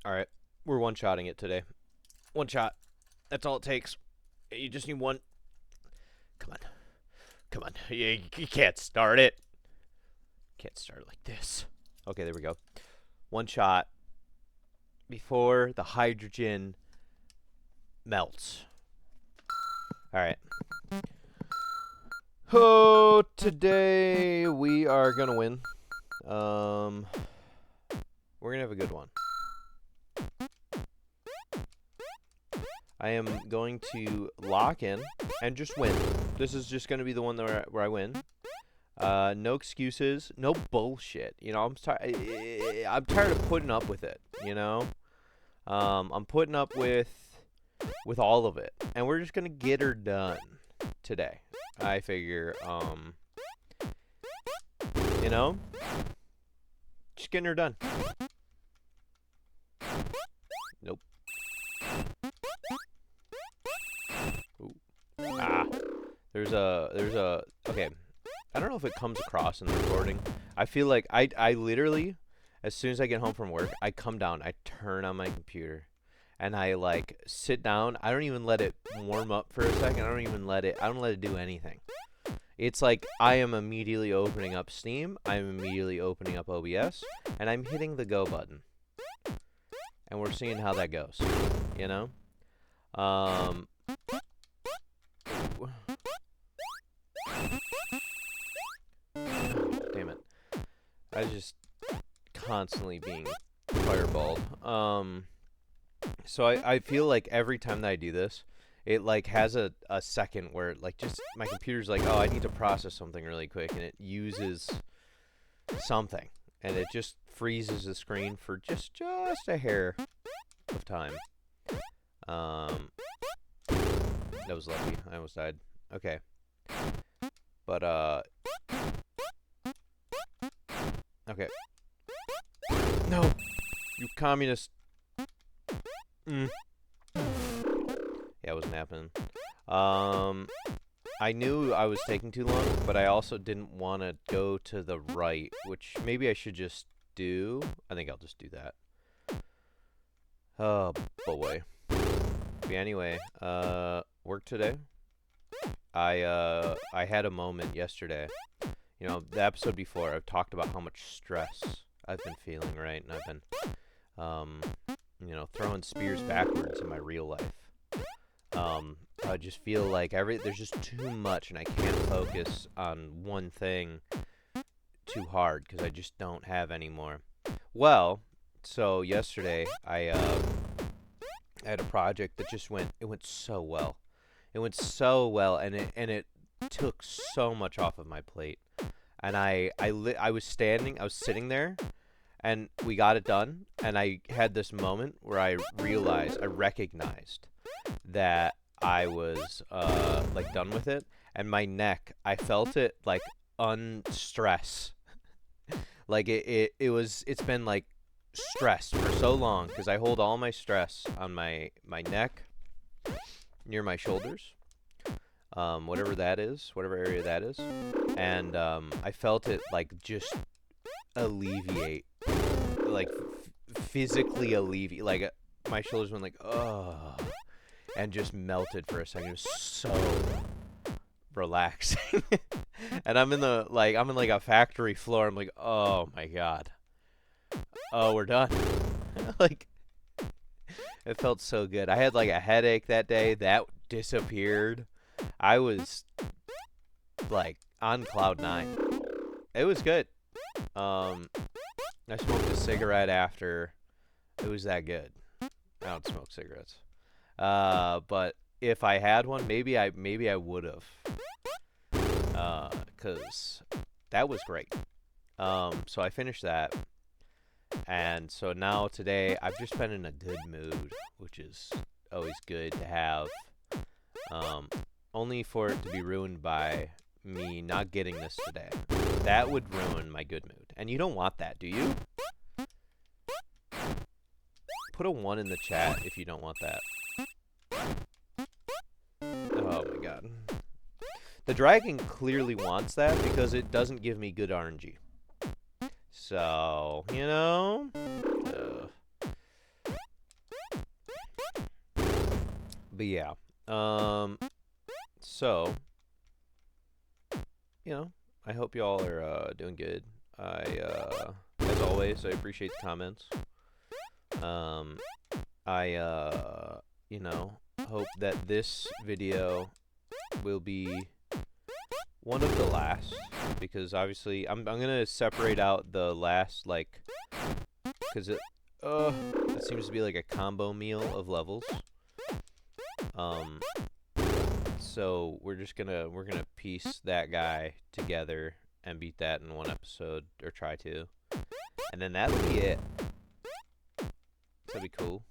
All right, we're one-shotting it today. One shot. That's all it takes. You just need one. Come on. Come on. You can't start it. Can't start it like this. Okay, there we go. One shot before the hydrogen melts. All right. Oh, today we are gonna win. We're gonna have a good one. I am going to lock in and just win. This is just gonna be the one where I win. No excuses, no bullshit. You know, I'm tired of putting up with it. You know, I'm putting up with all of it, and we're just gonna get her done today. I figure, you know, just getting her done. Nope. Ooh. Ah. There's a. Okay. I don't know if it comes across in the recording. I feel like I literally, as soon as I get home from work, I come down, I turn on my computer, and I like sit down. I don't even let it warm up for a second. I don't let it do anything. It's like I am immediately opening up Steam. I'm immediately opening up OBS, and I'm hitting the go button. And we're seeing how that goes. You know? Damn it. I just constantly being fireballed. So I feel like every time that I do this, it like has a second where like just my computer's like, oh, I need to process something really quick, and it uses something, and it just freezes the screen for just a hair of time. That was lucky. I almost died. Okay. But okay. No, you communist. Yeah, it wasn't happening. I knew I was taking too long, but I also didn't want to go to the right, which maybe I should just do. I think I'll just do that. Oh, boy. But anyway, work today. I had a moment yesterday. You know, the episode before, I've talked about how much stress I've been feeling, right? And I've been, you know, throwing spears backwards in my real life. I just feel like there's just too much, and I can't focus on one thing too hard because I just don't have any more. Well, so yesterday I had a project that just went so well. It went so well, and it took so much off of my plate. And I was sitting there, and we got it done, and I had this moment where I recognized that I was like done with it, and my neck, I felt it like unstress. Like it's been like stressed for so long because I hold all my stress on my neck, near my shoulders, whatever area that is, and I felt it like just alleviate, like physically alleviate, like my shoulders went like, oh, and just melted for a second. It was so relaxing. And I'm in a factory floor. I'm like, oh my god, oh, we're done. Like, it felt so good. I had like a headache that day that disappeared. I was like on cloud nine. It was good. I smoked a cigarette after. It was that good. I don't smoke cigarettes. But if I had one, maybe I would have. 'Cause that was great. So I finished that. And so now today I've just been in a good mood, which is always good to have. Only for it to be ruined by me not getting this today. That would ruin my good mood. And you don't want that, do you? Put a 1 in the chat if you don't want that. Oh my god. The dragon clearly wants that because it doesn't give me good RNG. So, you know, But yeah. So, you know, I hope y'all are doing good. As always, I appreciate the comments. I you know, hope that this video will be one of the last, because obviously I'm gonna separate out the last, like, because it seems to be like a combo meal of levels. So we're gonna piece that guy together and beat that in one episode, or try to, and then that'll be it. That'd be cool.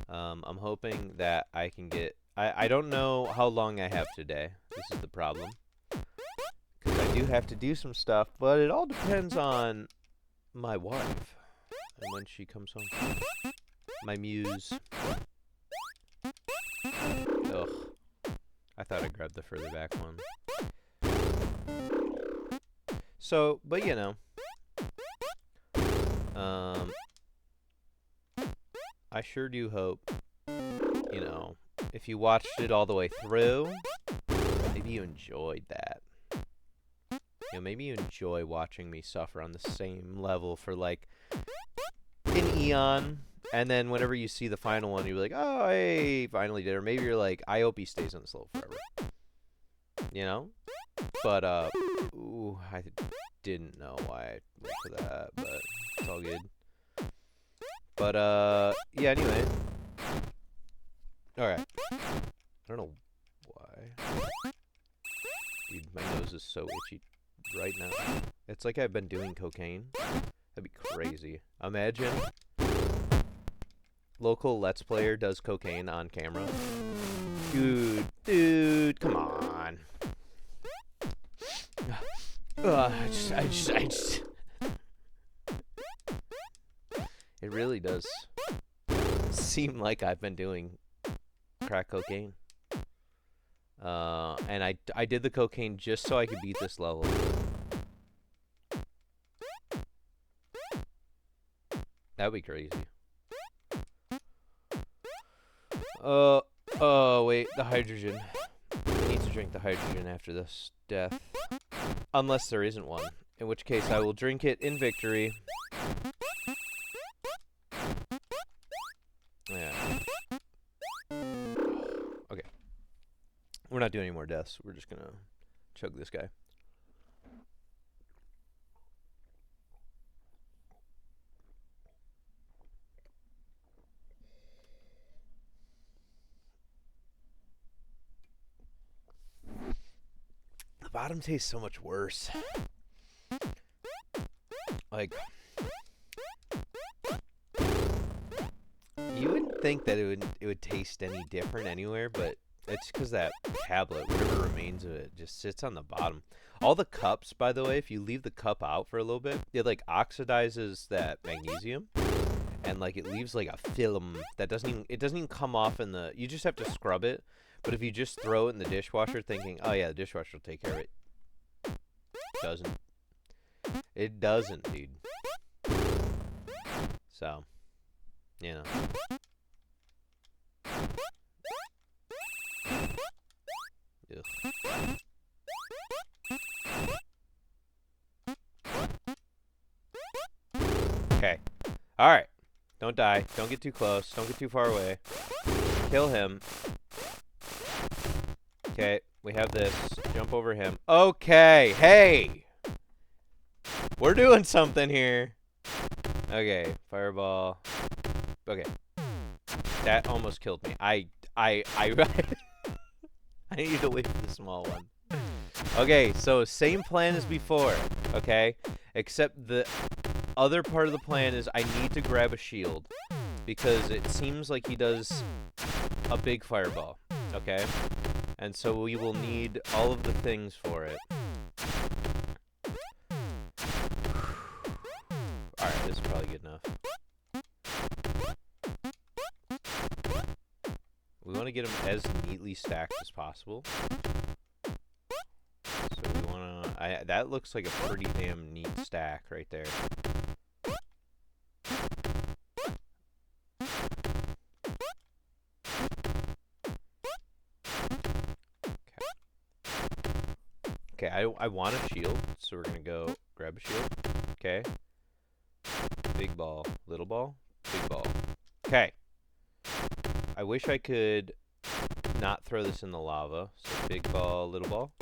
I'm hoping that I can get. I don't know how long I have today. This is the problem, because I do have to do some stuff, but it all depends on my wife and when she comes home. My muse. Ugh. I thought I grabbed the further back one. So, but you know, I sure do hope, you know, if you watched it all the way through, maybe you enjoyed that. You know, maybe you enjoy watching me suffer on the same level for like an eon, and then whenever you see the final one, you're like, oh, I finally did. Or maybe you're like, I hope he stays on this level forever. You know? But, ooh, I didn't know why I went for that, but it's all good. But, yeah, anyway. Alright. I don't know why. Dude, my nose is so itchy right now. It's like I've been doing cocaine. That'd be crazy. Imagine local Let's Player does cocaine on camera. Dude, come on. I just. It really does seem like I've been doing crack cocaine. And I did the cocaine just so I could beat this level. That'd be crazy. Oh, wait, the hydrogen. I need to drink the hydrogen after this death. Unless there isn't one. In which case, I will drink it in victory. Yeah. Okay. We're not doing any more deaths. We're just gonna chug this guy. The bottom tastes so much worse. Like, you wouldn't think that it would taste any different anywhere, but it's because that tablet, whatever remains of it, just sits on the bottom. All the cups, by the way, if you leave the cup out for a little bit, it like oxidizes that magnesium, and like it leaves like a film that doesn't even come off in the. You just have to scrub it. But if you just throw it in the dishwasher, thinking, oh yeah, the dishwasher will take care of it, doesn't. It doesn't, dude. So, you know. Ugh. Okay. Alright. Don't die. Don't get too close. Don't get too far away. Kill him. Okay. We have this. Jump over him. Okay. Hey! We're doing something here. Okay. Fireball. Okay. That almost killed me. I need to wait for the small one. Okay, so same plan as before, okay? Except the other part of the plan is I need to grab a shield, because it seems like he does a big fireball, okay? And so we will need all of the things for it. Alright, this is probably good enough. We want to get them as neatly stacked as possible. So we want to... that looks like a pretty damn neat stack right there. Okay, I want a shield, so we're gonna go grab a shield. Okay. Big ball, little ball, big ball. Okay. I wish I could not throw this in the lava. So big ball, little ball.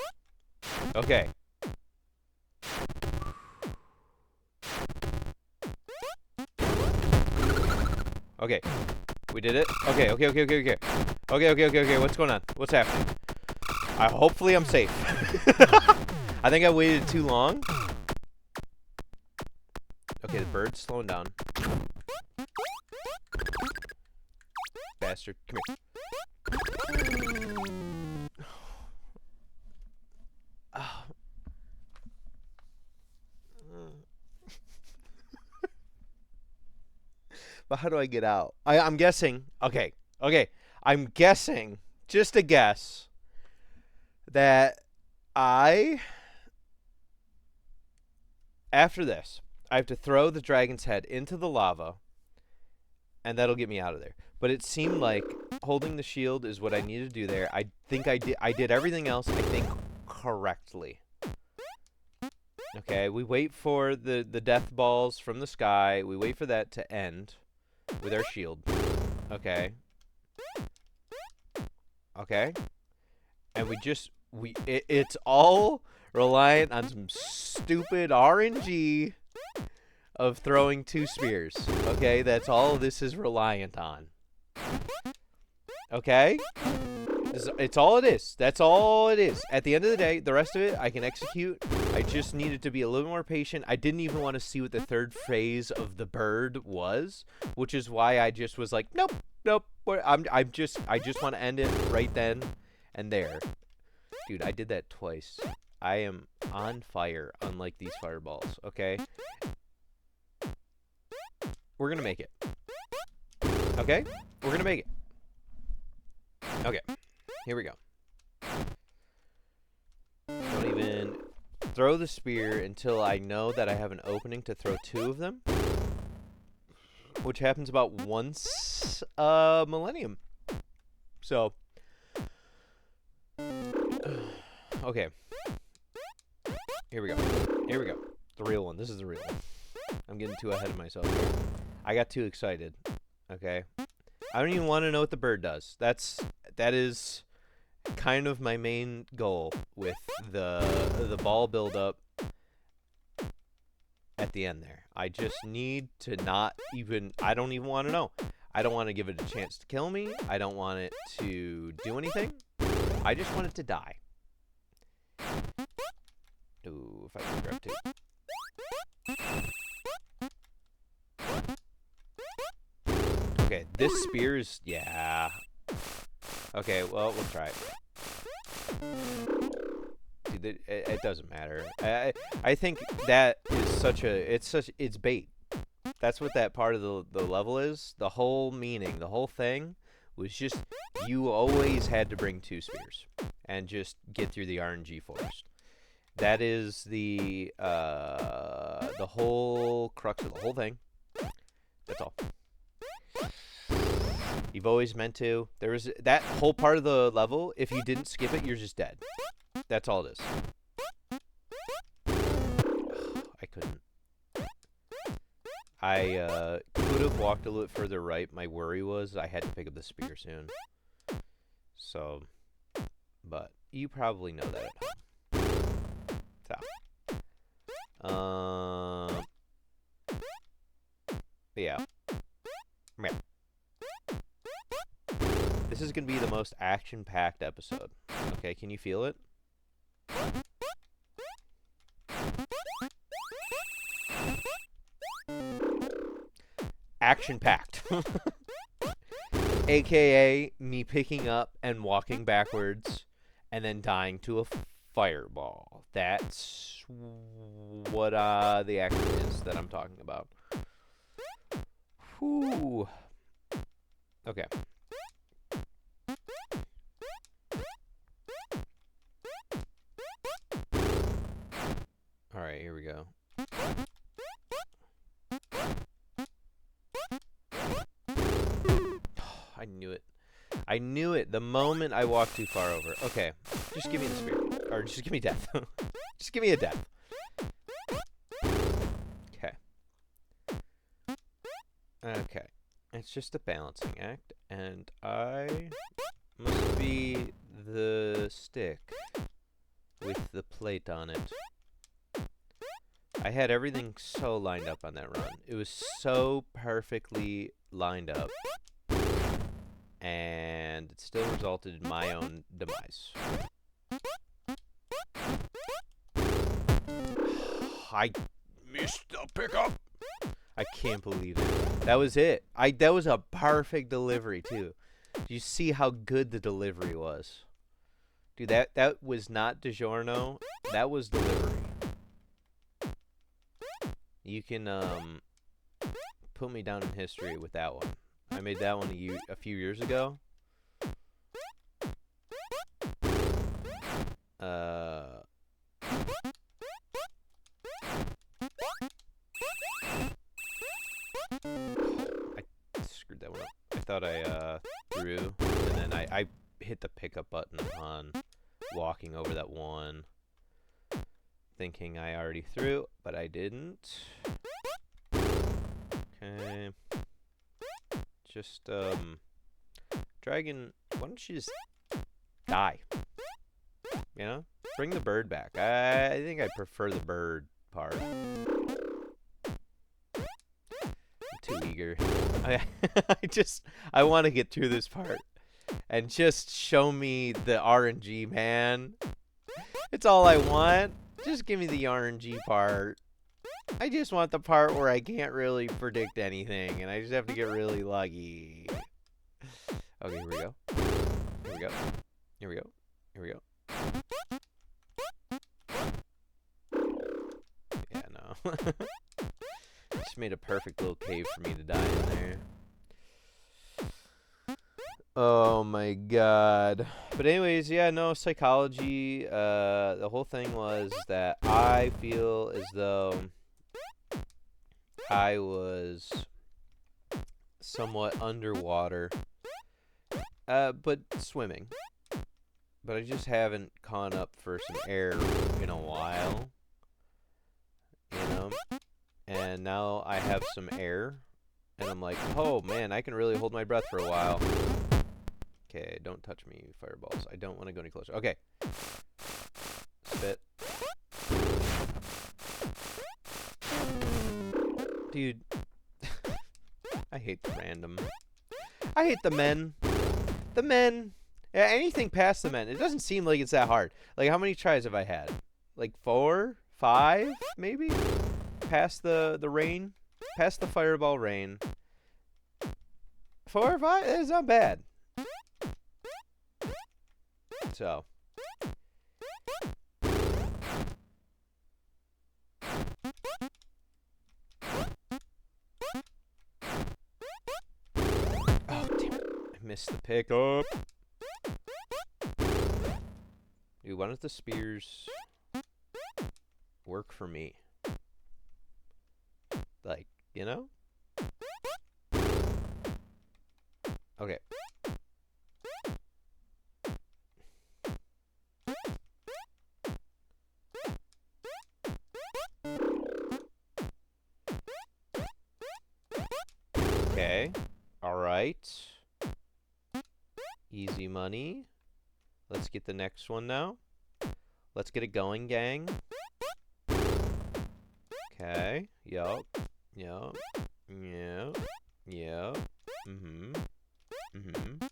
Okay. Okay. We did it. Okay. Okay. What's going on? What's happening? Hopefully I'm safe. I think I waited too long. Okay, the bird's slowing down. Bastard, come here. Oh. But how do I get out? I'm guessing. Okay. I'm guessing, just a guess, that after this, I have to throw the dragon's head into the lava, and that'll get me out of there. But it seemed like holding the shield is what I needed to do there. I think I did everything else, I think, correctly. Okay, we wait for the death balls from the sky. We wait for that to end with our shield. Okay. And it's all reliant on some stupid RNG of throwing 2 spears. Okay, that's all this is reliant on. Okay? It's all it is. That's all it is. At the end of the day, the rest of it I can execute. I just needed to be a little more patient. I didn't even want to see what the third phase of the bird was, which is why I just was like, nope. I just want to end it right then and there. Dude, I did that twice. I am on fire, unlike these fireballs, okay? We're gonna make it. Okay? We're gonna make it. Okay. Here we go. Don't even throw the spear until I know that I have an opening to throw 2 of them, which happens about once a millennium. So, okay. Here we go. The real one. This is the real one. I'm getting too ahead of myself here. I got too excited. Okay. I don't even want to know what the bird does. That is kind of my main goal with the ball buildup at the end there. I just need to I don't even want to know. I don't want to give it a chance to kill me. I don't want it to do anything. I just want it to die. Ooh, if I can grab tape. Okay, this spear's, yeah. Okay, well, we'll try it. Dude, it doesn't matter. I think that is it's bait. That's what that part of the level is. The whole meaning, the whole thing was just you always had to bring 2 spears and just get through the RNG forest. That is the whole crux of the whole thing. That's all. You've always meant to. There was that whole part of the level. If you didn't skip it, you're just dead. That's all it is. I couldn't. I could have walked a little further right. My worry was I had to pick up the spear soon. So, but you probably know that at home. Yeah. This is going to be the most action-packed episode. Okay, can you feel it? Action-packed. AKA me picking up and walking backwards and then dying to a fireball. That's what the action is that I'm talking about. Whew. Okay. Alright, here we go. I knew it. I knew it the moment I walked too far over. Okay, just give me the spear. Or just give me death. Just give me a death. Okay. Okay. It's just a balancing act, and I must be the stick with the plate on it. I had everything so lined up on that run. It was so perfectly lined up. And it still resulted in my own demise. I missed the pickup. I can't believe it. That was it. That was a perfect delivery too. Do you see how good the delivery was? Dude, that was not DiGiorno. That was delivery. You can put me down in history with that one. I made that one a few years ago. I screwed that one up. I thought I threw, and then I hit the pickup button on walking over that one, thinking I already threw, but I didn't. Okay. Just, Dragon, why don't you just die? You know? Bring the bird back. I think I prefer the bird part. I'm too eager. I want to get through this part. And just show me the RNG, man. It's all I want. Just give me the RNG part. I just want the part where I can't really predict anything, and I just have to get really lucky. Okay, here we go. Here we go. Here we go. Here we go. Yeah, no. Just made a perfect little cave for me to die in there. Oh my god. But anyways, yeah, no, psychology. The whole thing was that I feel as though I was somewhat underwater, but swimming. But I just haven't gone up for some air in a while, you know? And now I have some air, and I'm like, oh man, I can really hold my breath for a while. Okay, don't touch me, fireballs. I don't want to go any closer. Okay. Spit. Dude. I hate the random. I hate the men. The men. Yeah, anything past the men. It doesn't seem like it's that hard. Like, how many tries have I had? Like 4? 5? Maybe? Past the rain? Past the fireball rain. 4 or 5? It's not bad. So. Oh, damn it. I missed the pickup. Dude, why don't the spears work for me? Like, you know? Okay. Okay. Alright. Easy money. Let's get the next one now. Let's get it going, gang. Okay. Yup. Yup. Yup. Yup. Mm-hmm. Mm-hmm.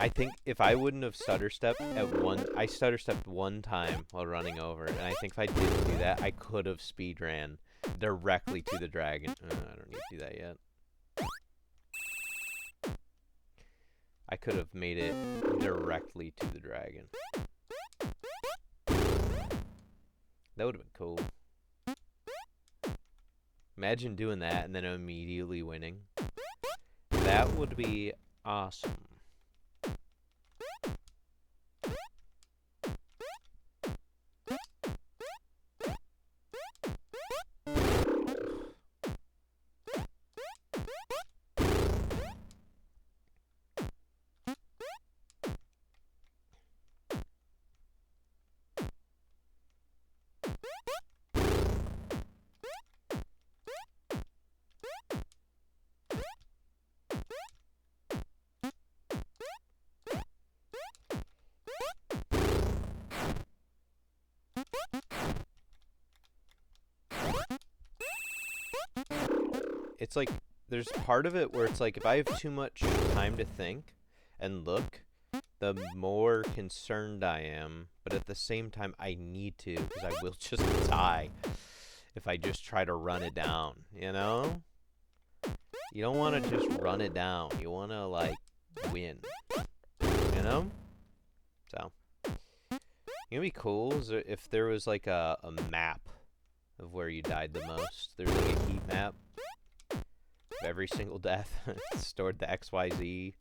I think if I wouldn't have stutter stepped I stutter stepped one time while running over, and I think if I didn't do that, I could have speed ran directly to the dragon. I don't need to do that yet. I could have made it directly to the dragon. That would have been cool. Imagine doing that and then immediately winning. That would be awesome. it's like there's part of it where it's like if I have too much time to think and look, the more concerned I am. But at the same time, I need to because I will just die if I just try to run it down, you know? You don't want to just run it down. You want to, like, win, you know? So, it'd be cool if there was, like, a map of where you died the most. There's, like, a heat map of every single death. Stored the XYZ,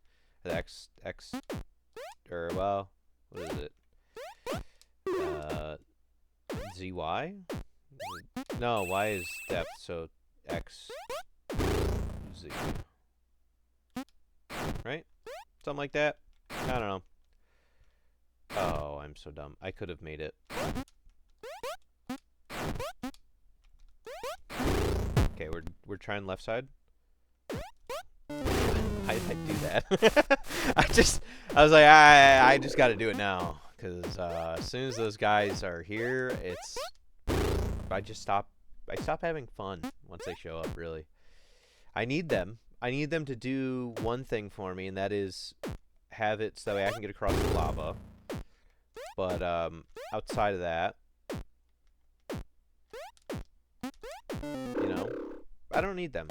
the X, or, well, what is it? ZY? No, Y is depth, so X, Z. Right? Something like that? I don't know. Oh, I'm so dumb. I could have made it. Okay, we're trying left side. Why did I do that? I was like, I just got to do it now, because as soon as those guys are here, I stop having fun once they show up. Really, I need them. I need them to do one thing for me, and that is have it so that way I can get across the lava. But outside of that, you know, I don't need them.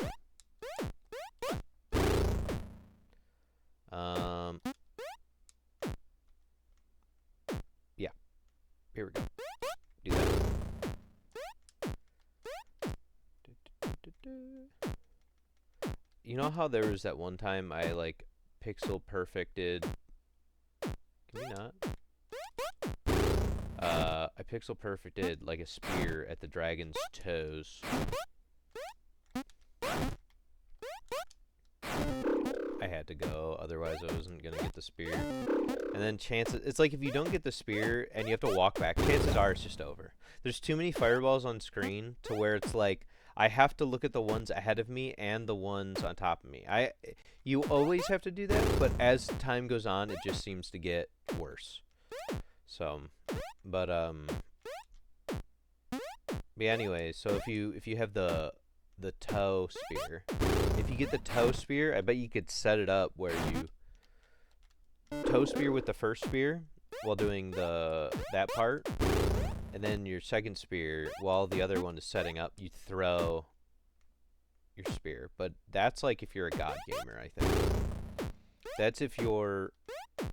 Yeah. Here we go. Do that. You know how there was that one time I, like, pixel perfected... Can we not? I pixel perfected, like, a spear at the dragon's toes. I had to go, otherwise I wasn't gonna get the spear. And then it's like if you don't get the spear and you have to walk back, chances are it's just over. There's too many fireballs on screen to where it's like, I have to look at the ones ahead of me and the ones on top of me. You always have to do that, but as time goes on, it just seems to get worse. So, but yeah, anyway, so if you have the toe spear, if you get the toe spear, I bet you could set it up where you toe spear with the first spear while doing that part, and then your second spear while the other one is setting up, you throw your spear. But that's like if you're a god gamer, I think. That's if you're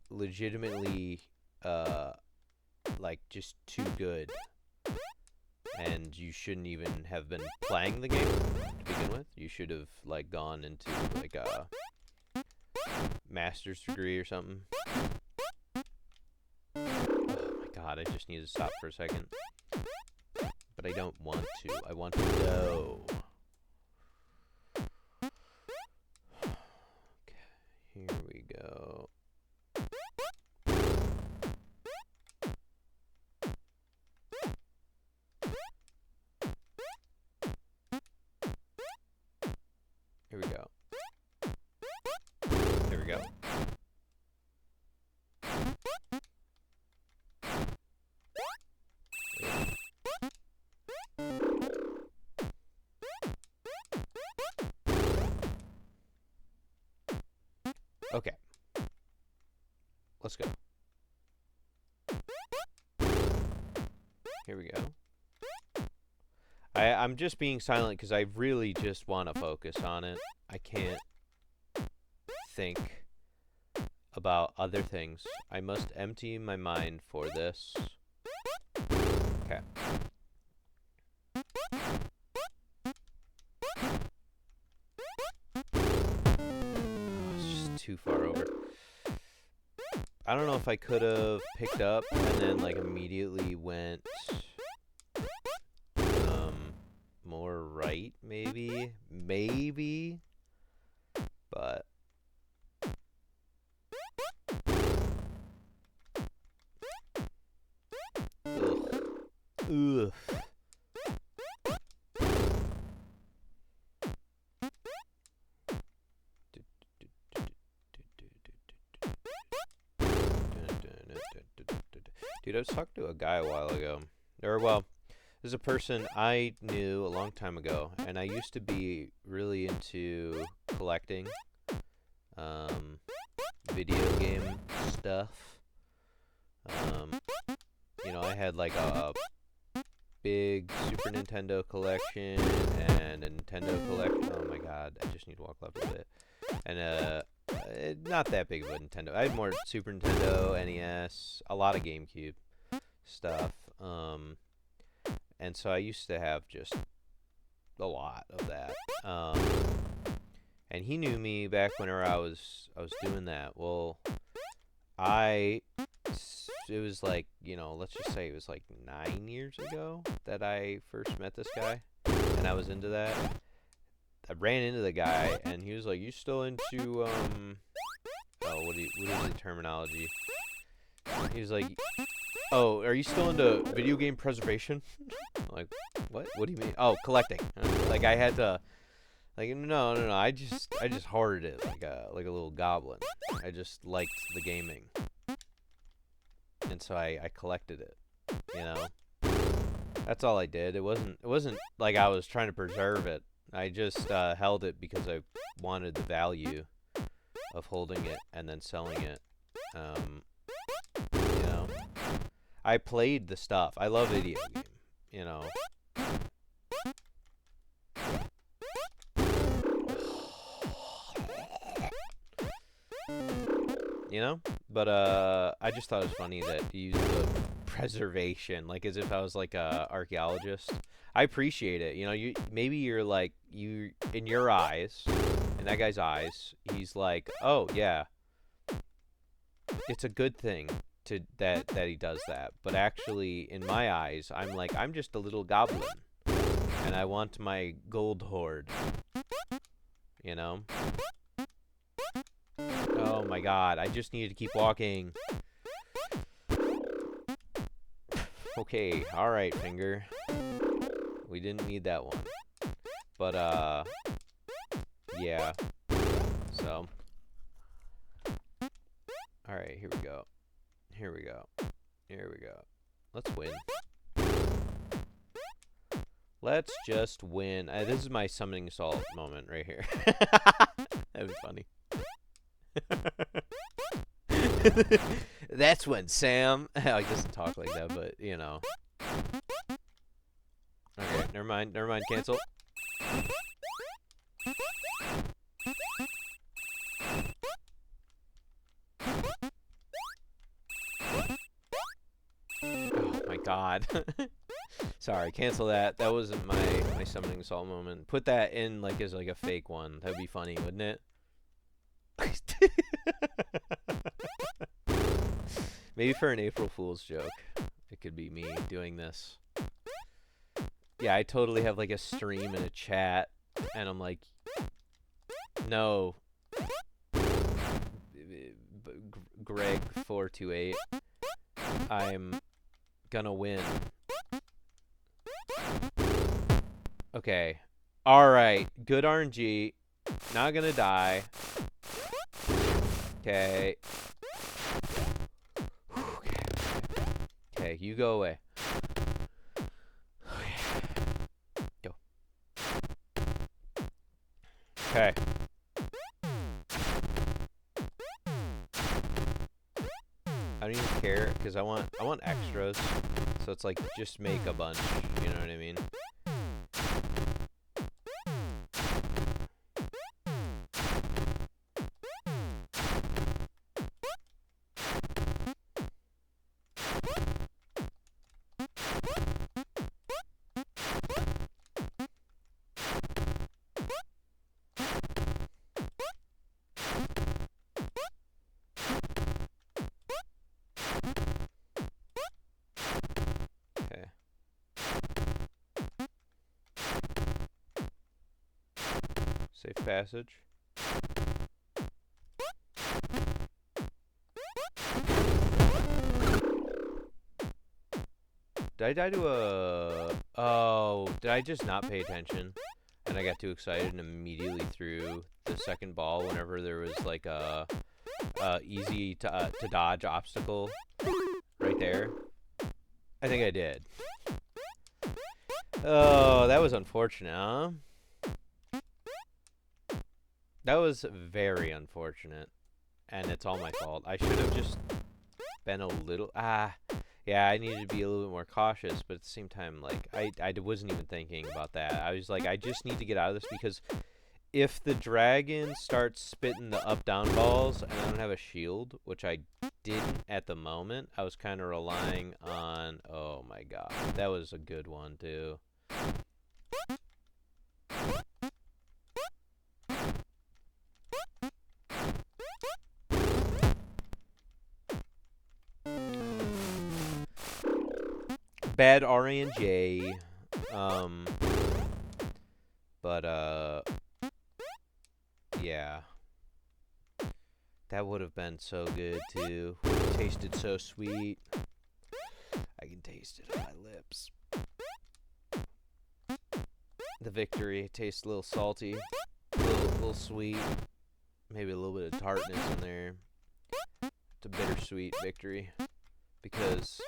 legitimately like just too good, and you shouldn't even have been playing the game to begin with. You should have like gone into like a master's degree or something. Oh my god, I just need to stop for a second. But I don't want to. I want to know. Okay, here we go. Here we go. There we go. Okay. Let's go. Here we go. I'm just being silent because I really just want to focus on it. I can't think about other things. I must empty my mind for this. Okay. It's just too far over. I don't know if I could have picked up and then like immediately went more right, maybe, but ugh. Dude, I was talking to a guy a while ago. Or, well, There's a person I knew a long time ago, and I used to be really into collecting um, video game stuff. Um, I had like a big Super Nintendo collection and a Nintendo collection. Oh my god, I just need to walk left a little bit. And not that big of a Nintendo. I had more Super Nintendo, NES, a lot of GameCube stuff. And so I used to have just a lot of that. And he knew me back whenever I was doing that. Well, it was like, let's just say it was like 9 years ago that I first met this guy, and I was into that. I ran into the guy, and he was like, "You still into what is the terminology?" He was like, "Oh, are you still into video game preservation?" I'm like, what? What do you mean? Oh, collecting. Like I had to, like no. I just hoarded it like a little goblin. I just liked the gaming, and so I collected it. That's all I did. It wasn't like I was trying to preserve it. I just held it because I wanted the value of holding it and then selling it. I played the stuff. I love video game. But I just thought it was funny that you used the preservation, like as if I was like a archaeologist. I appreciate it. Maybe you're like, you in your eyes, in that guy's eyes, he's like, oh yeah, it's a good thing that he does that. But actually, in my eyes, I'm like, I'm just a little goblin, and I want my gold hoard. Oh my god, I just need to keep walking. Okay, alright, finger. We didn't need that one. But, yeah. So. Alright, here we go. Let's win. Let's just win. This is my summoning salt moment right here. That was funny. That's when Sam. I doesn't talk like that, but Okay, never mind. Cancel. Oh my god. Sorry, cancel that. That wasn't my summoning salt moment. Put that in like as like a fake one. That'd be funny, wouldn't it? Maybe for an April Fool's joke, it could be me doing this. Yeah, I totally have like a stream and a chat, and I'm like, no, Greg428, I'm gonna win. Okay, alright, good RNG, not gonna die. Okay. Okay, you go away. Go. Okay. I don't even care because I want extras. So it's like just make a bunch, you know what I mean? Safe passage. Did I die to a... Oh, did I just not pay attention? And I got too excited and immediately threw the second ball whenever there was like a easy to dodge obstacle right there. I think I did. Oh, that was unfortunate, huh? That was very unfortunate. And it's all my fault. I should have just been a little... Yeah, I needed to be a little bit more cautious, but at the same time, like, I wasn't even thinking about that. I was like, I just need to get out of this because if the dragon starts spitting the up-down balls and I don't have a shield, which I didn't at the moment, I was kind of relying on... Oh my god, that was a good one, too. Bad RNJ. But yeah. That would have been so good, too. Would have tasted so sweet. I can taste it on my lips. The victory tastes a little salty, a little sweet, maybe a little bit of tartness in there. It's a bittersweet victory because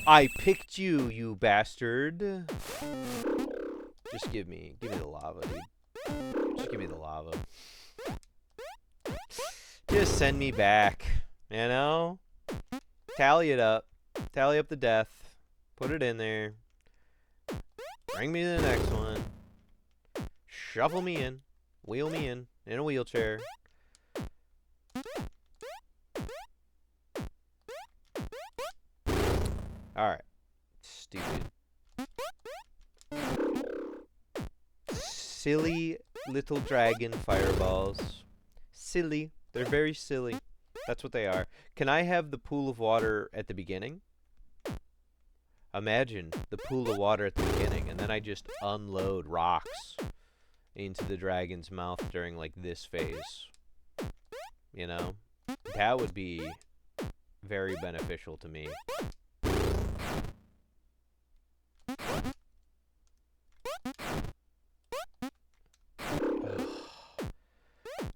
I picked you, you bastard. Just give me the lava, dude. Just give me the lava. Just send me back, you know? Tally it up. Tally up the death. Put it in there. Bring me to the next one. Shuffle me in. Wheel me in a wheelchair. Alright. Stupid. Silly little dragon fireballs. Silly. They're very silly. That's what they are. Can I have the pool of water at the beginning? Imagine the pool of water at the beginning, and then I just unload rocks into the dragon's mouth during, like, this phase. You know? That would be very beneficial to me.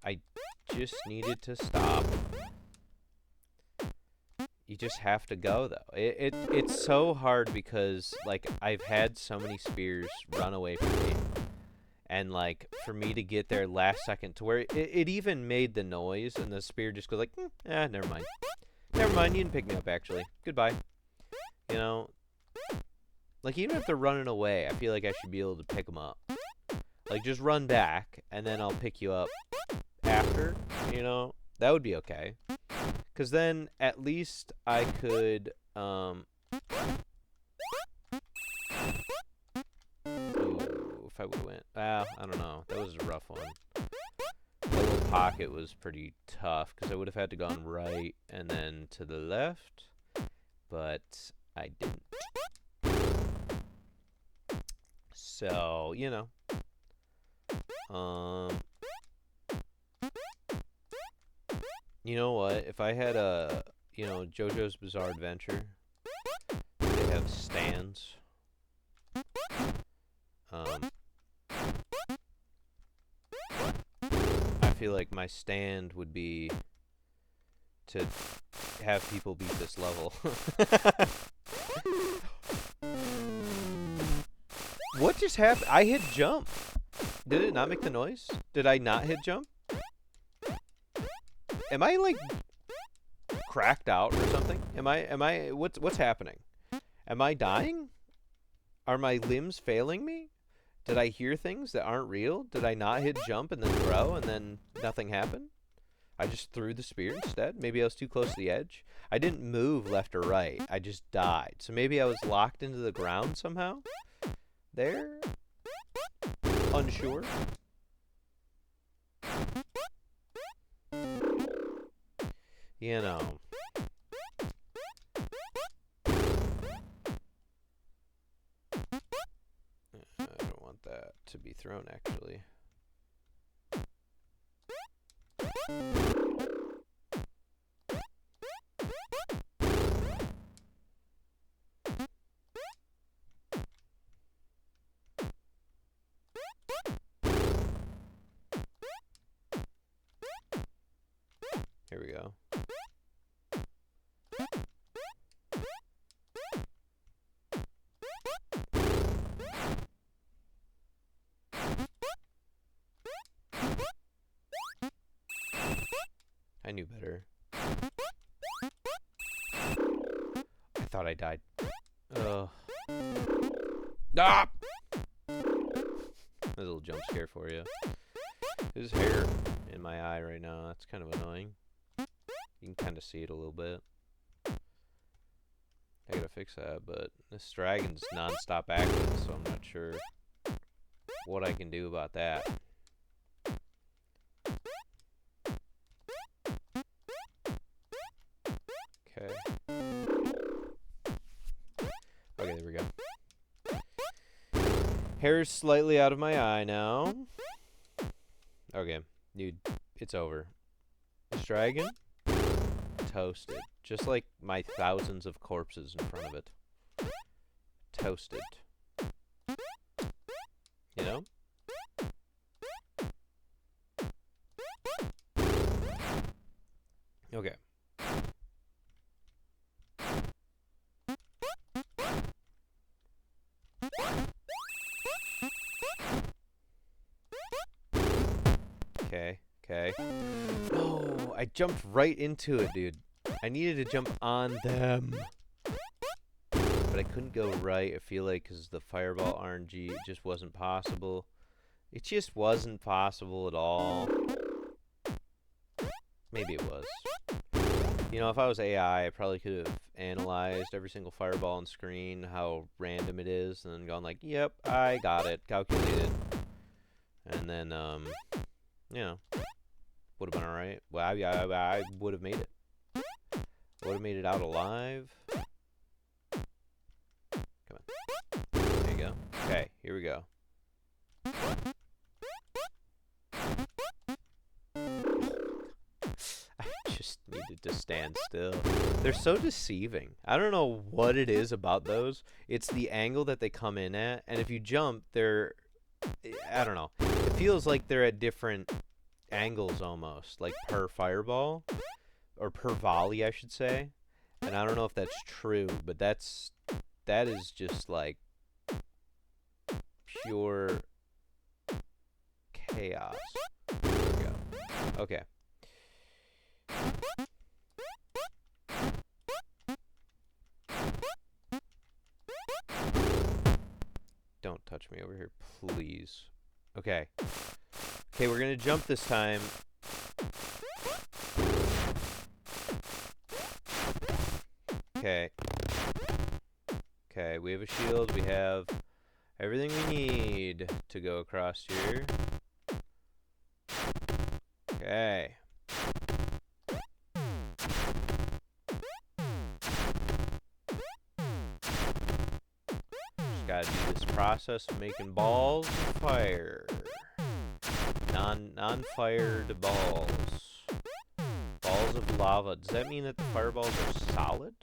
I just needed to stop. You just have to go, though. It's so hard because, like, I've had so many spears run away from me. And, like, for me to get there last second to where it even made the noise, and the spear just goes like, never mind. Never mind, you didn't pick me up, actually. Goodbye. You know? Like, even if they're running away, I feel like I should be able to pick them up. Like, just run back, and then I'll pick you up after, you know? That would be okay. Because then, at least I could, Ooh, if I would've went... I don't know. That was a rough one. The little pocket was pretty tough, because I would have had to gone right and then to the left. But I didn't. So, you know. You know what? If I had a, you know, JoJo's Bizarre Adventure, they have stands. I feel like my stand would be to have people beat this level. What just happened? I hit jump. Did it not make the noise? Did I not hit jump? Am I, like, cracked out or something? What's happening? Am I dying? Are my limbs failing me? Did I hear things that aren't real? Did I not hit jump and then throw and then nothing happened? I just threw the spear instead? Maybe I was too close to the edge? I didn't move left or right. I just died. So maybe I was locked into the ground somehow? There? Unsure? You know. I don't want that to be thrown, actually. Here we go. knew better. I thought I died. Ugh. Ah! There's a little jump scare for you. There's hair in my eye right now. That's kind of annoying. You can kind of see it a little bit. I gotta fix that, but this dragon's non-stop acting, so I'm not sure what I can do about that. Okay. Okay, there we go. Hair's slightly out of my eye now. Okay, dude, it's over. This dragon, toasted. Just like my thousands of corpses in front of it. Toasted. You know? Okay. Okay. No, I jumped right into it, dude. I needed to jump on them. But I couldn't go right, I feel like, because the fireball RNG, it just wasn't possible. It just wasn't possible at all. Maybe it was. You know, if I was AI, I probably could have analyzed every single fireball on screen, how random it is, and then gone like, yep, I got it, calculated. And then, you know, would have been alright. Well, I would have made it. I would have made it out alive. Come on. There you go. Okay, here we go. I just needed to stand still. They're so deceiving. I don't know what it is about those. It's the angle that they come in at, and if you jump, they're... I don't know. It feels like they're at different angles almost, like per fireball. Or per volley, I should say. And I don't know if that's true, but that is just like pure chaos. There we go. Okay. Don't touch me over here, please. Okay. Okay, we're gonna jump this time. Okay. Okay, we have a shield, we have everything we need to go across here. Okay. Just gotta do this process of making balls of fire. Non-fired balls. Balls of lava. Does that mean that the fireballs are solid?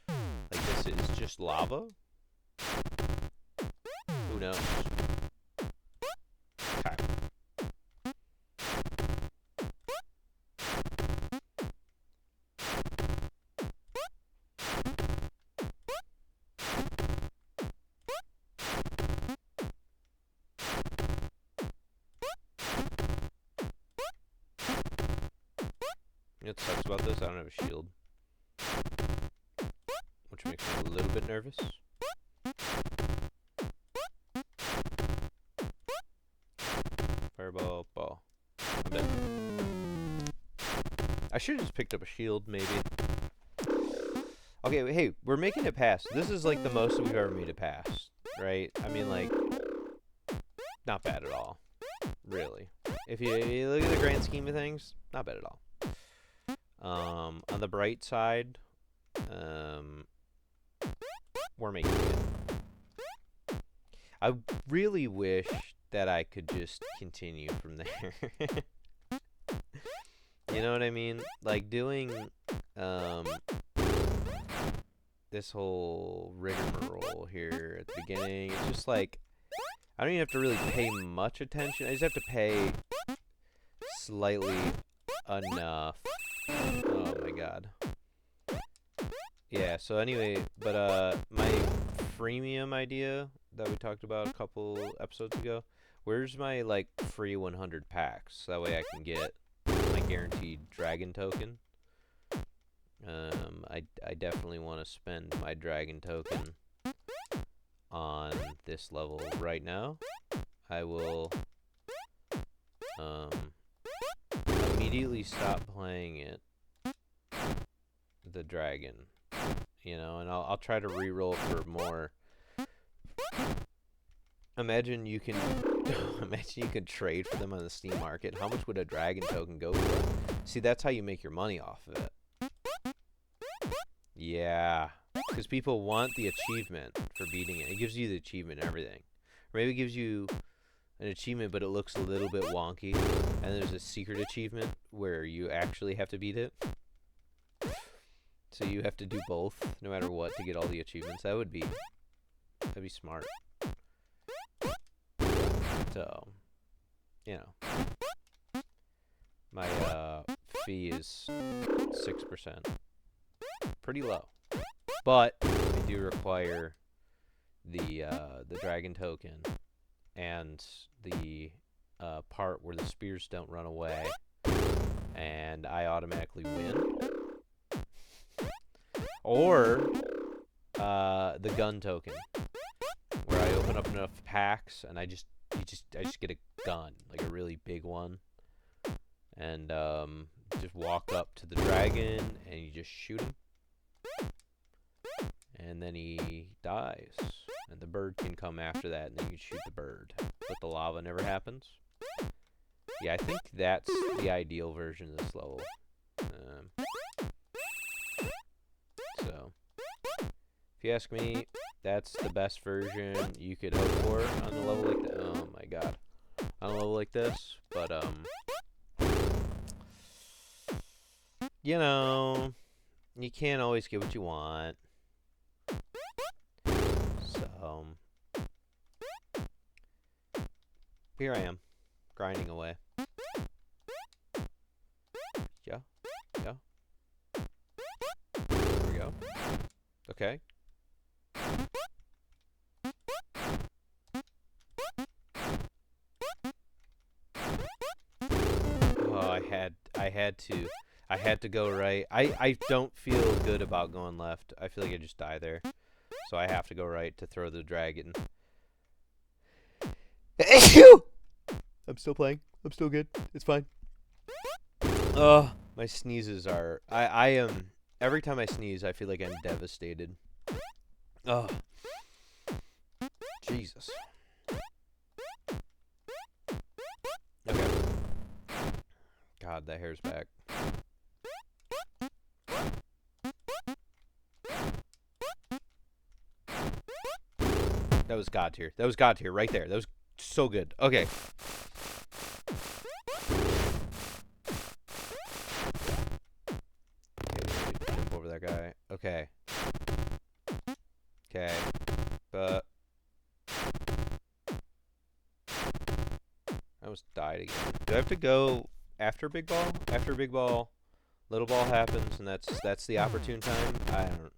Like this is just lava? Who knows? Okay. You know what sucks about this? I don't have a shield. Which makes me a little bit nervous. Fireball, ball. I'm dead. I should have just picked up a shield, maybe. Okay, hey, we're making it past. This is like the most we've ever made it past, right? I mean, like, not bad at all. Really. If you look at the grand scheme of things, not bad at all. On the bright side, we're making it. I really wish that I could just continue from there. You know what I mean? Like doing this whole rigmarole here at the beginning, it's just like I don't even have to really pay much attention. I just have to pay slightly enough. Oh my god. Yeah, so anyway, but my freemium idea that we talked about a couple episodes ago, where's my like free 100 packs? That way I can get my guaranteed dragon token. I definitely want to spend my dragon token on this level right now. I will immediately stop playing it, the dragon, you know, and I'll try to reroll for more. Imagine you can imagine you could trade for them on the Steam market. How much would a dragon token go for? See, that's how you make your money off of it. Yeah, because people want the achievement for beating it. It gives you the achievement and everything. Or maybe it gives you an achievement, but it looks a little bit wonky. And there's a secret achievement where you actually have to beat it. So you have to do both, no matter what, to get all the achievements. That'd be smart. So, you know, my fee is 6%. Pretty low, but I do require the dragon token and the part where the spears don't run away, and I automatically win. Or the gun token, where I open up enough packs and I just get a gun, like a really big one, and just walk up to the dragon and you just shoot him. And then he dies, and the bird can come after that, and then you can shoot the bird, but the lava never happens. Yeah, I think that's the ideal version of this level. So, if you ask me, that's the best version you could hope for on a level like that. Oh my god, on a level like this. But you know, you can't always get what you want. So, here I am, grinding away. Yeah. Here we go. Okay. Oh, I had to go right. I don't feel good about going left. I feel like I just die there. So I have to go right to throw the dragon. I'm still playing. I'm still good. It's fine. My sneezes are... I am... Every time I sneeze, I feel like I'm devastated. Jesus. Okay. God, that hair's back. That was God tier. That was God tier right there. That was so good. Okay. Jump over that guy. Okay. Okay. But I almost died again. Do I have to go after Big Ball? After Big Ball, Little Ball happens, and that's the opportune time? I don't...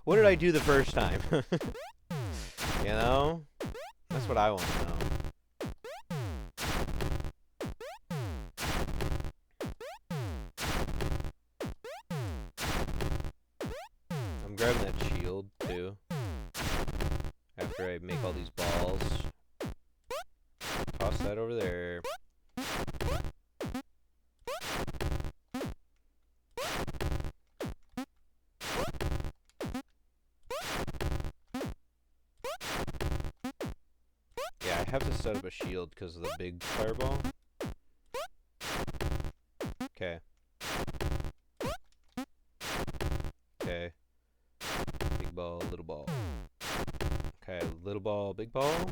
What did I do the first time? You know? That's what I want to know. I'm grabbing that shield, too. After I make all these balls. Toss that over there. Yeah, I have to set up a shield because of the big fireball. Okay. Okay. Big ball, little ball. Okay, little ball, big ball.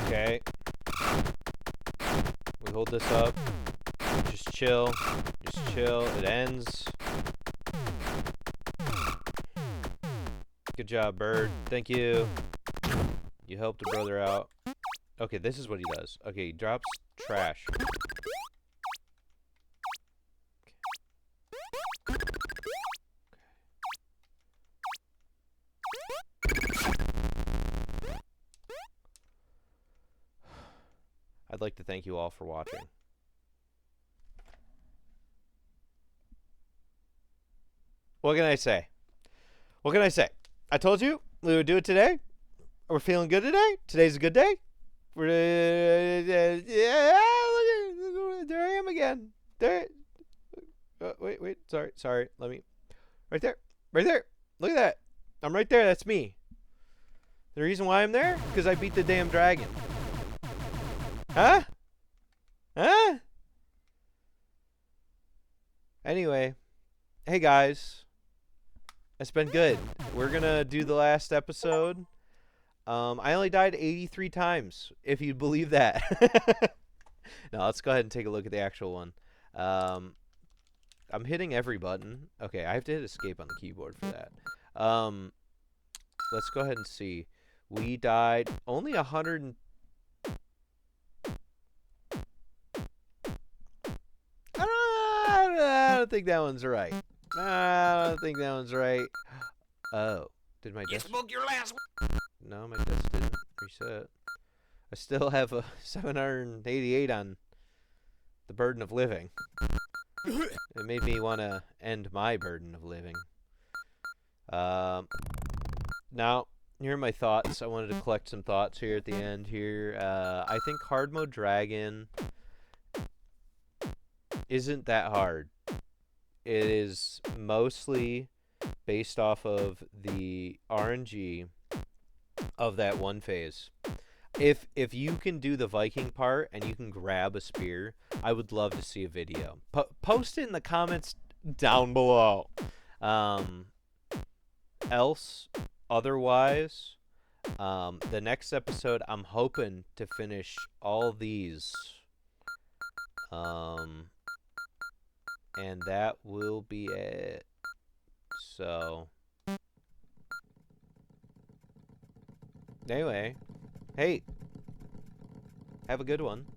Okay. We hold this up. Just chill. Just chill. It ends. Good job, bird. Thank you. You helped a brother out. Okay, this is what he does. Okay, he drops trash. I'd like to thank you all for watching. What can I say? What can I say? I told you we would do it today. We're feeling good today. Today's a good day. We're yeah. There I am again. There. Wait. Sorry. Let me. Right there. Look at that. I'm right there. That's me. The reason why I'm there? Because I beat the damn dragon. Huh? Anyway. Hey, guys. It's been good. We're going to do the last episode. I only died 83 times, if you believe that. No, let's go ahead and take a look at the actual one. I'm hitting every button. Okay, I have to hit escape on the keyboard for that. Let's go ahead and see. We died only 100. I don't think that one's right. I don't think that one's right. Oh, did my desk? You spoke your last. No, my desk didn't reset. I still have a 788 on the burden of living. It made me want to end my burden of living. Now, here are my thoughts. I wanted to collect some thoughts here at the end here. I think hard mode dragon isn't that hard. It is mostly based off of the RNG of that one phase. If you can do the Viking part and you can grab a spear, I would love to see a video. Post it in the comments down below. Otherwise, the next episode, I'm hoping to finish all these. And that will be it. So, anyway, hey, have a good one.